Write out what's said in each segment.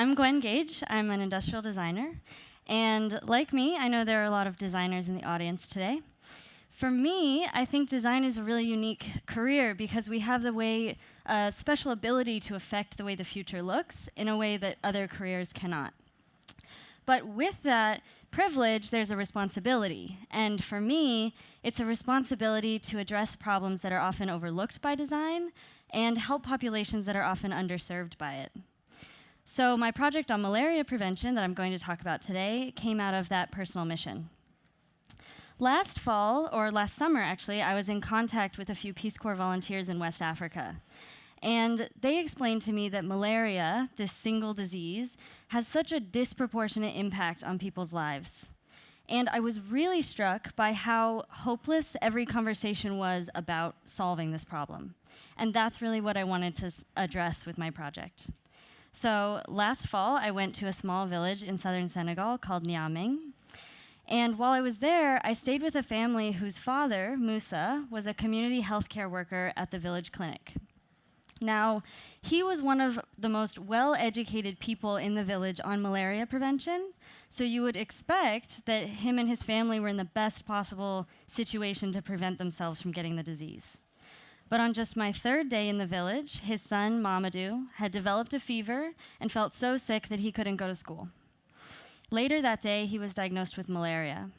I'm Gwen Gage. I'm an industrial designer. And like me, I know there are a lot of designers in the audience today. For me, I think design is a really unique career because we have a special ability to affect the way the future looks in a way that other careers cannot. But with that privilege, there's a responsibility. And for me, it's a responsibility to address problems that are often overlooked by design and help populations that are often underserved by it. So my project on malaria prevention that I'm going to talk about today came out of that personal mission. Last fall, or last summer actually, I was in contact with a few Peace Corps volunteers in West Africa. And they explained to me that malaria, this single disease, has such a disproportionate impact on people's lives. And I was really struck by how hopeless every conversation was about solving this problem. And that's really what I wanted to address with my project. So last fall, I went to a small village in southern Senegal called Niamey. And while I was there, I stayed with a family whose father, Musa, was a community healthcare worker at the village clinic. Now, he was one of the most well-educated people in the village on malaria prevention, so you would expect that him and his family were in the best possible situation to prevent themselves from getting the disease. But on just my third day in the village, his son, Mamadou, had developed a fever and felt so sick that he couldn't go to school. Later that day, he was diagnosed with malaria.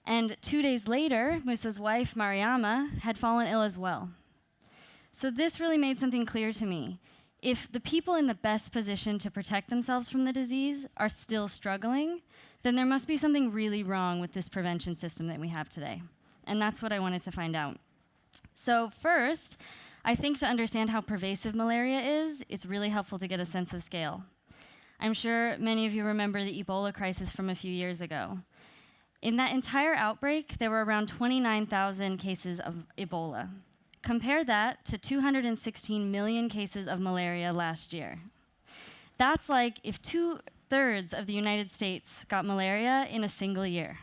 And 2 days later, Musa's wife, Mariama, had fallen ill as well. So this really made something clear to me. If the people in the best position to protect themselves from the disease are still struggling, then there must be something really wrong with this prevention system that we have today. And that's what I wanted to find out. So first, I think to understand how pervasive malaria is, it's really helpful to get a sense of scale. I'm sure many of you remember the Ebola crisis from a few years ago. In that entire outbreak, there were around 29,000 cases of Ebola. Compare that to 216 million cases of malaria last year. That's like if 2/3 of the United States got malaria in a single year.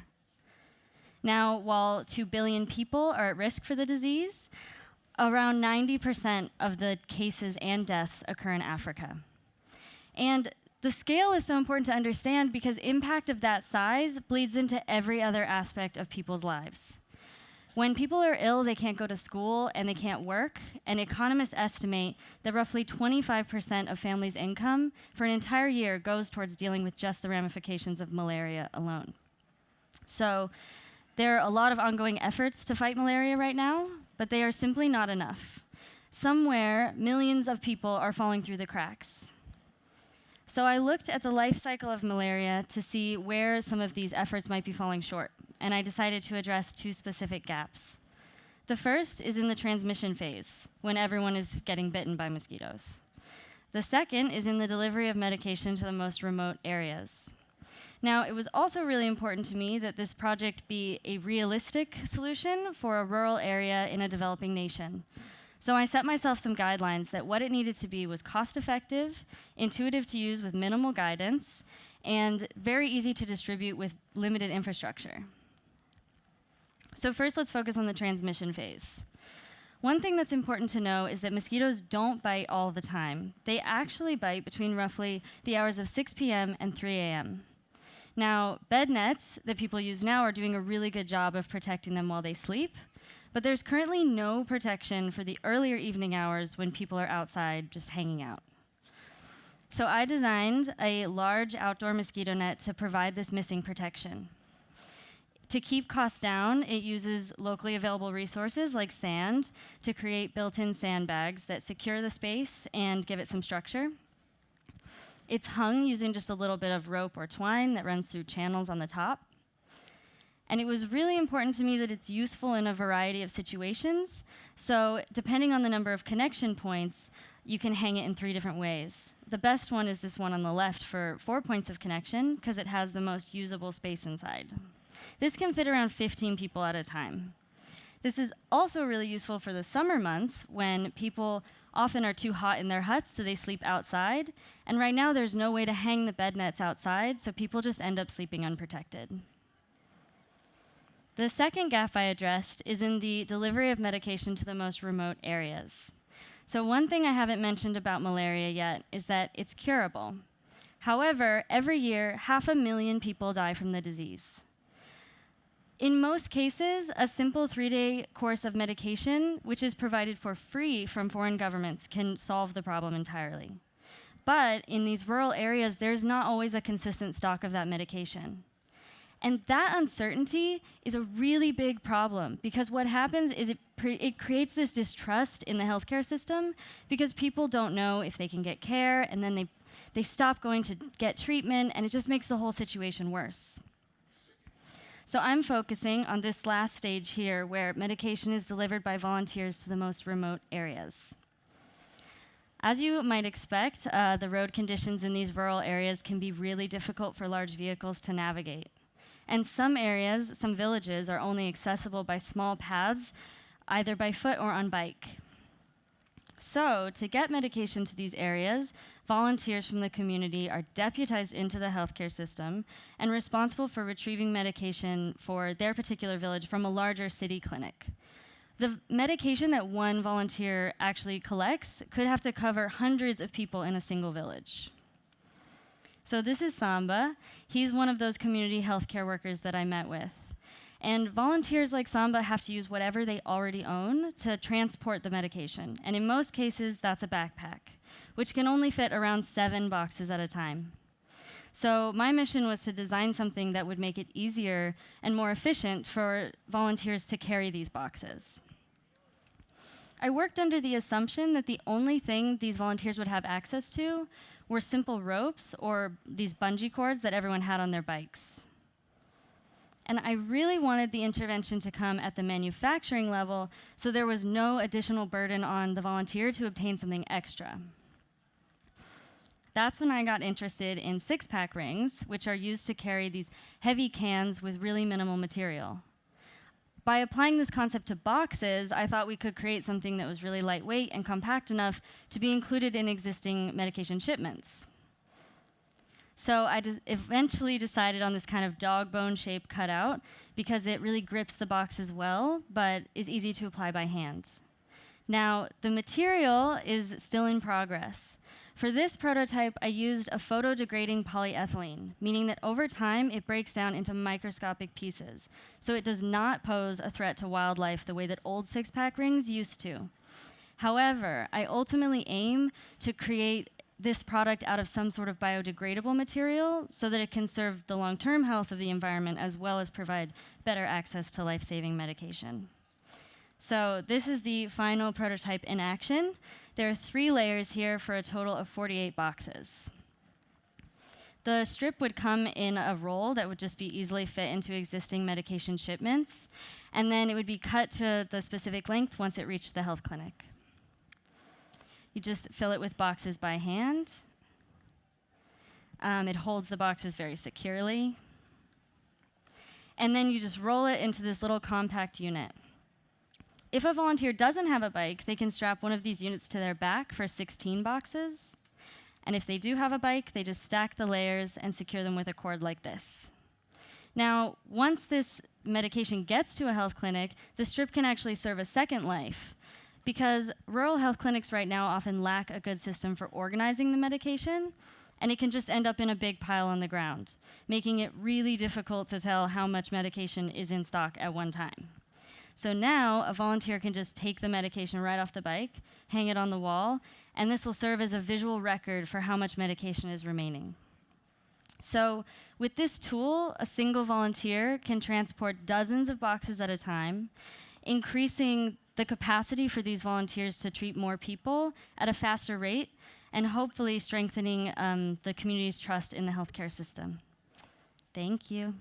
Now, while 2 billion people are at risk for the disease, around 90% of the cases and deaths occur in Africa. And the scale is so important to understand because impact of that size bleeds into every other aspect of people's lives. When people are ill, they can't go to school and they can't work, and economists estimate that roughly 25% of families' income for an entire year goes towards dealing with just the ramifications of malaria alone. So there are a lot of ongoing efforts to fight malaria right now, but they are simply not enough. Somewhere, millions of people are falling through the cracks. So I looked at the life cycle of malaria to see where some of these efforts might be falling short, and I decided to address 2 specific gaps. The first is in the transmission phase, when everyone is getting bitten by mosquitoes. The second is in the delivery of medication to the most remote areas. Now, it was also really important to me that this project be a realistic solution for a rural area in a developing nation. So I set myself some guidelines that what it needed to be was cost-effective, intuitive to use with minimal guidance, and very easy to distribute with limited infrastructure. So first, let's focus on the transmission phase. One thing that's important to know is that mosquitoes don't bite all the time. They actually bite between roughly the hours of 6 p.m. and 3 a.m. Now, bed nets that people use now are doing a really good job of protecting them while they sleep, but there's currently no protection for the earlier evening hours when people are outside just hanging out. So I designed a large outdoor mosquito net to provide this missing protection. To keep costs down, it uses locally available resources like sand to create built-in sandbags that secure the space and give it some structure. It's hung using just a little bit of rope or twine that runs through channels on the top. And it was really important to me that it's useful in a variety of situations. So depending on the number of connection points, you can hang it in 3 different ways. The best one is this one on the left for 4 points of connection because it has the most usable space inside. This can fit around 15 people at a time. This is also really useful for the summer months when people often are too hot in their huts, so they sleep outside. And right now, there's no way to hang the bed nets outside, so people just end up sleeping unprotected. The second gap I addressed is in the delivery of medication to the most remote areas. So one thing I haven't mentioned about malaria yet is that it's curable. However, every year, 500,000 people die from the disease. In most cases, a simple 3-day course of medication, which is provided for free from foreign governments, can solve the problem entirely. But in these rural areas, there's not always a consistent stock of that medication. And that uncertainty is a really big problem, because what happens is it creates this distrust in the healthcare system, because people don't know if they can get care, and then they stop going to get treatment, and it just makes the whole situation worse. So I'm focusing on this last stage here, where medication is delivered by volunteers to the most remote areas. As you might expect, the road conditions in these rural areas can be really difficult for large vehicles to navigate. And some areas, some villages, are only accessible by small paths, either by foot or on bike. So, to get medication to these areas, volunteers from the community are deputized into the healthcare system and responsible for retrieving medication for their particular village from a larger city clinic. The medication that one volunteer actually collects could have to cover hundreds of people in a single village. So this is Samba. He's one of those community healthcare workers that I met with. And volunteers like Samba have to use whatever they already own to transport the medication. And in most cases, that's a backpack, which can only fit around 7 boxes at a time. So my mission was to design something that would make it easier and more efficient for volunteers to carry these boxes. I worked under the assumption that the only thing these volunteers would have access to were simple ropes or these bungee cords that everyone had on their bikes. And I really wanted the intervention to come at the manufacturing level, so there was no additional burden on the volunteer to obtain something extra. That's when I got interested in 6-pack rings, which are used to carry these heavy cans with really minimal material. By applying this concept to boxes, I thought we could create something that was really lightweight and compact enough to be included in existing medication shipments. So I eventually decided on this kind of dog bone shape cutout because it really grips the boxes well, but is easy to apply by hand. Now, the material is still in progress. For this prototype, I used a photo-degrading polyethylene, meaning that over time, it breaks down into microscopic pieces. So it does not pose a threat to wildlife the way that old 6-pack rings used to. However, I ultimately aim to create this product out of some sort of biodegradable material so that it can serve the long-term health of the environment as well as provide better access to life-saving medication. So this is the final prototype in action. There are 3 layers here for a total of 48 boxes. The strip would come in a roll that would just be easily fit into existing medication shipments, and then it would be cut to the specific length once it reached the health clinic. You just fill it with boxes by hand. It holds the boxes very securely. And then you just roll it into this little compact unit. If a volunteer doesn't have a bike, they can strap one of these units to their back for 16 boxes. And if they do have a bike, they just stack the layers and secure them with a cord like this. Now, once this medication gets to a health clinic, the strip can actually serve a second life, because rural health clinics right now often lack a good system for organizing the medication, and it can just end up in a big pile on the ground, making it really difficult to tell how much medication is in stock at one time. So now a volunteer can just take the medication right off the bike, hang it on the wall, and this will serve as a visual record for how much medication is remaining. So with this tool, a single volunteer can transport dozens of boxes at a time, increasing the capacity for these volunteers to treat more people at a faster rate, and hopefully strengthening the community's trust in the healthcare system. Thank you.